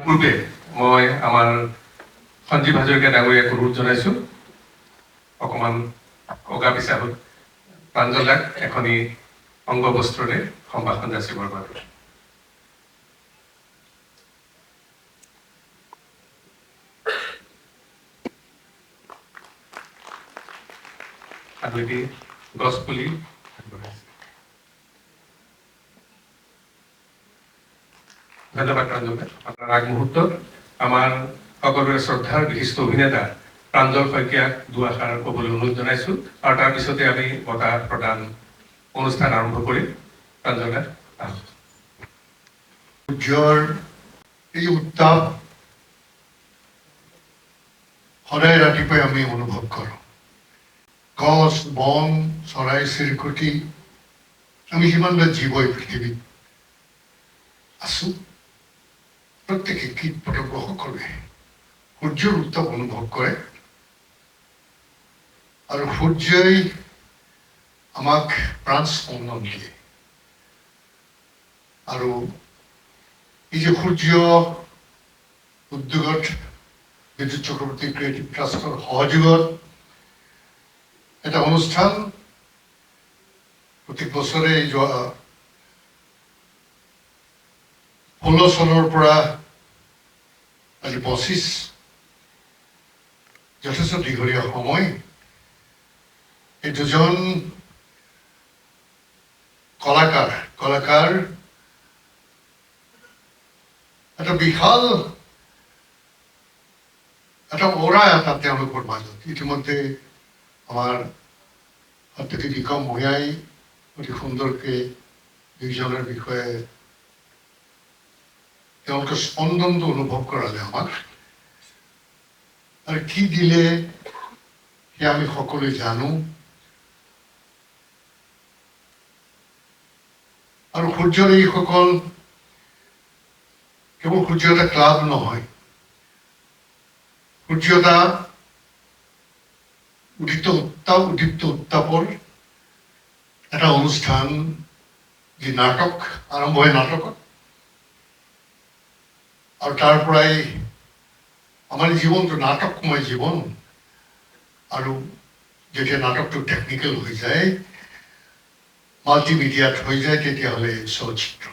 পূৰ্বে মই আমাৰ সঞ্জীৱ হাজৰিকা ডাঙৰীয়াক অনুৰোধ জনাইছোঁ অকণমান অগা পিছা হ'ল প্ৰাঞ্জলাক এখনি অংগবস্ত্ৰৰে সম্ভাষণ যাচিবৰ বাবে। আৰু এটি গছ পুলি আগবঢ়াইছে। ধন্যবাদ প্ৰাঞ্জল। আপোনাৰ আগমুহূৰ্তত আমাৰ সকলোৰে শ্ৰদ্ধাৰ বিশিষ্ট অভিনেতা প্ৰাঞ্জল শইকীয়াক দুআষাৰ ক'বলৈ অনুৰোধ জনাইছোঁ আৰু তাৰপিছতে আমি বঁটা প্ৰদান অনুষ্ঠান আৰম্ভ কৰিম। প্ৰাঞ্জল দা সূৰ্যৰ এই উত্তাপ সদায় ৰাতিপুৱাই আমি অনুভৱ কৰোঁ। গছ বন চৰাই চিৰিকটি আমি যিমানবিলাক জীৱ এই পৃথিৱীত আছো প্ৰত্যেকে কীট পতংগ সকলোৱে সূৰ্যৰ উত্তাপ অনুভৱ কৰে আৰু সূৰ্যই আমাক প্ৰাণ স্পন্দন দিয়ে। আৰু এই যে সূৰ্য উদ্যোগত বিদ্যুৎ চক্ৰৱৰ্তী ক্ৰিয়েটিভ ট্ৰাষ্টৰ সহযোগত এটা অনুষ্ঠান প্ৰতি বছৰে যোৱা 16 চনৰ পৰা আজি 25 যথেষ্ট দীঘলীয়া সময়। এই দুজন কলাকাৰ এটা বিশাল এটা অৰা এটা তেওঁলোকৰ মাজত ইতিমধ্যে আমাৰ অতিথি নিকম ভূঞাই অতি সুন্দৰকৈ দুইজনৰ বিষয়ে তেওঁলোকৰ স্পন্দনটো অনুভৱ কৰালে আমাক। আৰু কি দিলে সেয়া আমি সকলোৱে জানো। আৰু সূৰ্যৰ এইসকল কেৱল সূৰ্য এটা ক্লাব নহয়, সূৰ্য এটা উদ্দীপ্ত উত্তাপৰ এটা অনুষ্ঠান, যি নাটক আৰম্ভ হয় নাটকত আৰু তাৰ পৰাই আমাৰ জীৱনটো নাটকময় জীৱন। আৰু যেতিয়া নাটকটো টেকনিকেল হৈ যায়, মাল্টিমিডিয়াত হৈ যায়, তেতিয়াহ'লে চলচ্চিত্ৰ।